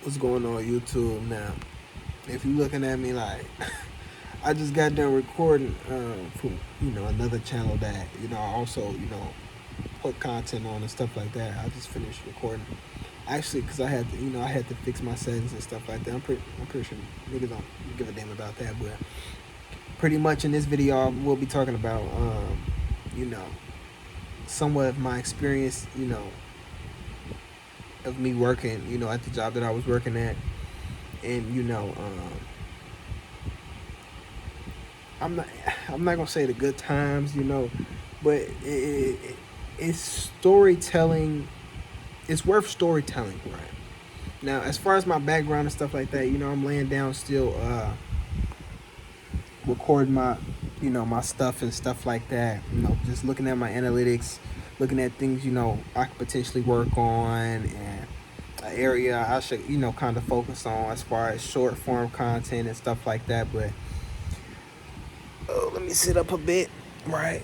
What's going on YouTube now? If you looking at me like I just got done recording for another channel that I also put content on and stuff like that. I just finished recording actually because I had to I had to fix my settings and stuff like that. I'm pretty sure niggas don't give a damn about that, but pretty much in this video I will be talking about you know somewhat of my experience of me working at the job that I was working at, and I'm not I'm not gonna say the good times, but it's storytelling. It's worth storytelling, right? Now, as far as my background and stuff like that, I'm laying down still, recording my, my stuff and stuff like that. Just looking at my analytics, looking at things, I could potentially work on, and an area I should, kind of focus on as far as short form content and stuff like that. But let me sit up a bit, right?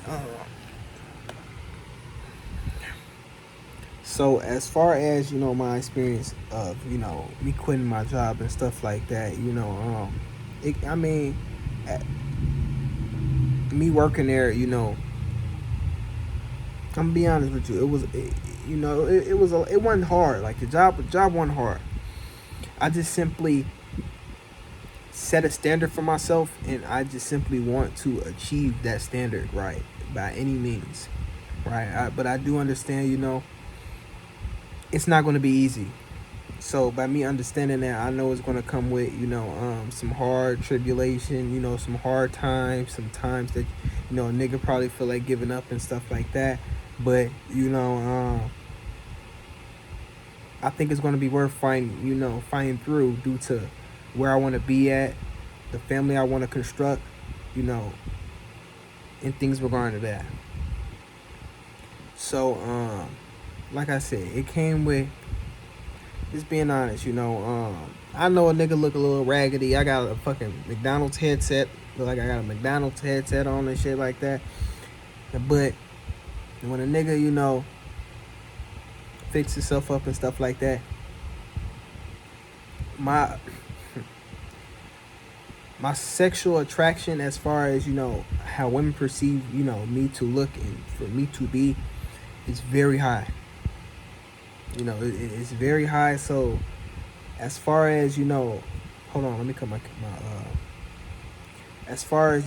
So as far as my experience of me quitting my job and stuff like that, I mean, me working there, I'm gonna be honest with you, it wasn't hard. Like the job wasn't hard. I just simply set a standard for myself, and I just simply want to achieve that standard, right, by any means, right. But I do understand, it's not going to be easy. So by me understanding that, I know it's going to come with some hard tribulation, some hard times, some times that a nigga probably feel like giving up and stuff like that. But I think it's going to be worth fighting through, due to where I want to be at, the family I want to construct, you know, and things regarding that. So like I said, it came with just being honest. I know a nigga look a little raggedy. I got a fucking McDonald's headset. Look like I got a McDonald's headset on and shit like that. But when a nigga, fix himself up and stuff like that, my my sexual attraction, as far as how women perceive me to look and for me to be, is very high. It's very high. So as far as hold on, let me cut my as far as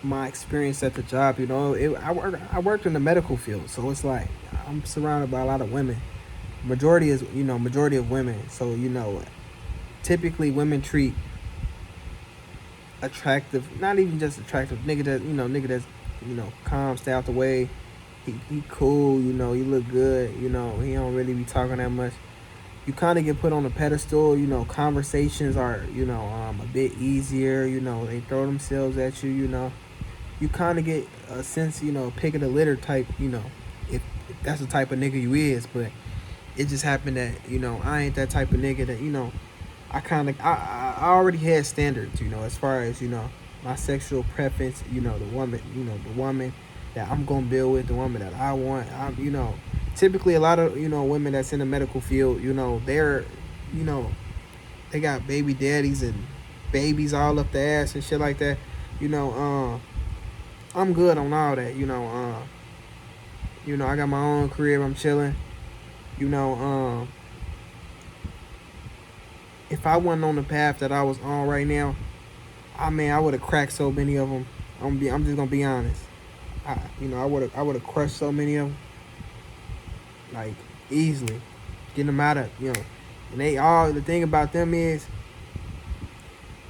my experience at the job, I worked in the medical field, so it's like I'm surrounded by a lot of women. Majority of women. So typically women treat attractive, not even just attractive, nigga that's calm, stay out the way. He cool, he look good, he don't really be talking that much. You kind of get put on a pedestal. Conversations are a bit easier. They throw themselves at you. You kind of get a sense, pick of the litter type. If that's the type of nigga you is. But it just happened that I ain't that type of nigga that I already had standards. As far as my sexual preference. The woman that I'm gonna build with, the woman that I want. Typically a lot of women that's in the medical field, they're you know they got baby daddies and babies all up the ass and shit like that. I'm good on all that. I got my own crib. I'm chilling. You know, if I wasn't on the path that I was on right now, I would have cracked so many of them. I'm just gonna be honest. I would have crushed so many of them, like, easily, getting them out of. And they all, the thing about them is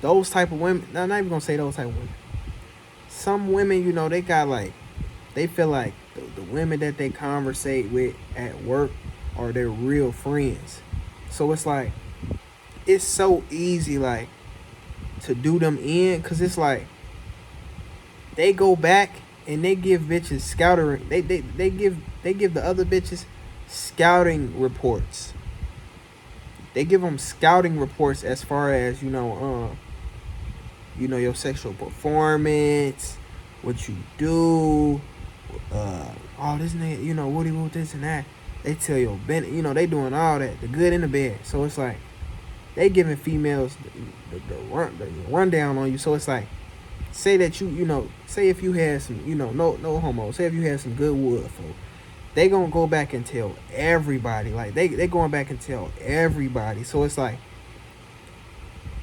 those type of women. I'm not even gonna say those type of women. Some women, they got like, they feel like the women that they conversate with at work are their real friends. So it's like, it's so easy, like, to do them in, cause it's like they go back and they give bitches scouting. They give the other bitches scouting reports. They give them scouting reports as far as your sexual performance, what you do, all this nigga, woody woo, this and that. They tell you, you know, they doing all that, the good and the bad. So it's like they giving females the rundown on you. So it's like, say that you know, say if you had some, you know, no homo. Say if you had some good wood, folks. They gonna go back and tell everybody. Like they going back and tell everybody. So it's like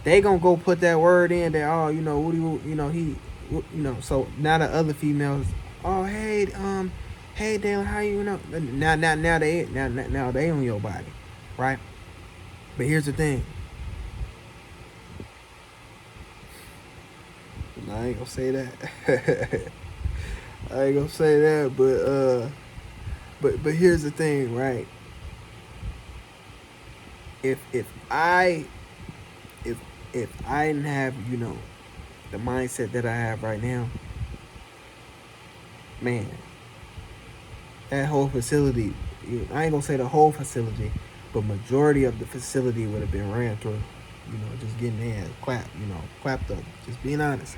they gonna go put that word in that, oh, you know, Woody, you know, you know. So now the other females, oh, hey Dalen, how you know? Now they on your body, right? But here's the thing. I ain't gonna say that. I ain't gonna say that, but here's the thing, right? If I didn't have, you know, the mindset that I have right now, man, that whole facility, I ain't gonna say the whole facility, but majority of the facility would have been ran through, you know, just getting their ass clapped up, just being honest.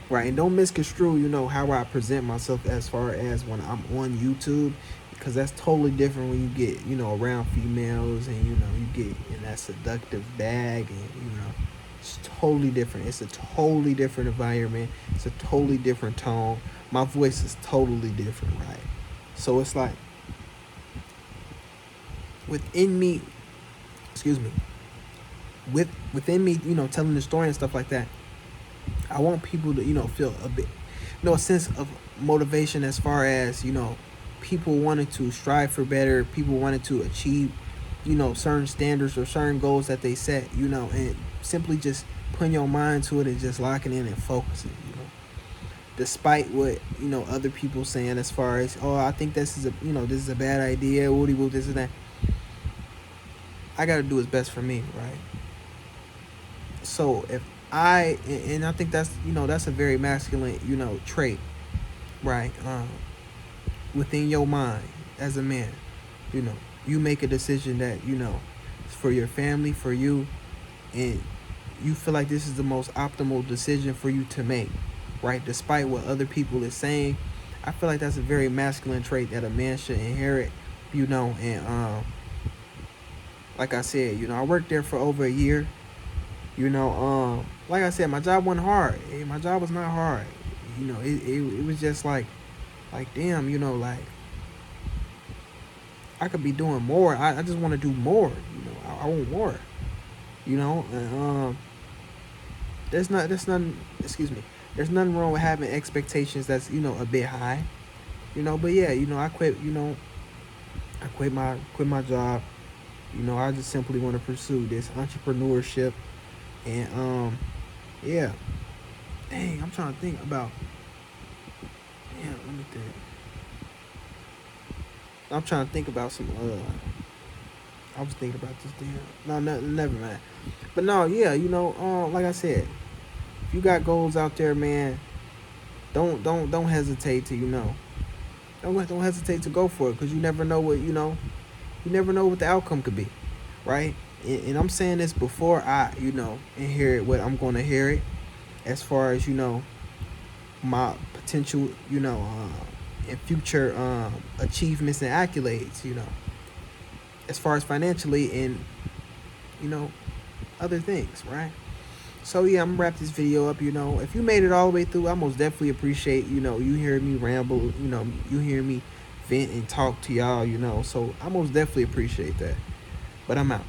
Right, and don't misconstrue, you know, how I present myself as far as when I'm on YouTube, because that's totally different when you get, you know, around females and, you know, you get in that seductive bag and, you know, it's totally different. It's a totally different environment. It's a totally different tone. My voice is totally different, right? So it's like, within me, excuse me, within me, you know, telling the story and stuff like that, I want people to, you know, feel a bit, you know, a sense of motivation as far as, you know, people wanted to strive for better, people wanted to achieve, you know, certain standards or certain goals that they set, you know, and simply just putting your mind to it and just locking in and focusing, you know, despite what, you know, other people saying as far as, oh, I think this is a, you know, this is a bad idea, woody woo, this and that. I got to do what's best for me, right? So if and I think that's, you know, that's a very masculine, you know, trait, right? Within your mind as a man, you know, you make a decision that, you know, it's for your family, for you, and you feel like this is the most optimal decision for you to make, right? Despite what other people is saying, I feel like that's a very masculine trait that a man should inherit, you know. And like I said, you know, I worked there for over a year. You know, like I said, my job wasn't hard. My job was not hard. You know, it was just like damn, you know, like I could be doing more. I just want to do more. You know, I want more. You know, and there's nothing. Excuse me. There's nothing wrong with having expectations that's, you know, a bit high. You know, but yeah, you know, I quit. You know, I quit my job. You know, I just simply want to pursue this entrepreneurship. And yeah. Dang, I'm trying to think about. Yeah, let me think. I'm trying to think about some. I was thinking about this damn. No, never mind. But no, yeah, you know, like I said, if you got goals out there, man, don't hesitate to, you know, don't hesitate to go for it, because you never know what, you know, you never know what the outcome could be, right? And I'm saying this before I, you know, inherit what I'm going to inherit, as far as, you know, my potential, you know, and future achievements and accolades, you know, as far as financially and, you know, other things, right? So yeah, I'm gonna wrap this video up. You know, if you made it all the way through, I most definitely appreciate, you know, you hearing me ramble, you know, you hearing me vent and talk to y'all, you know. So I most definitely appreciate that. But I'm out.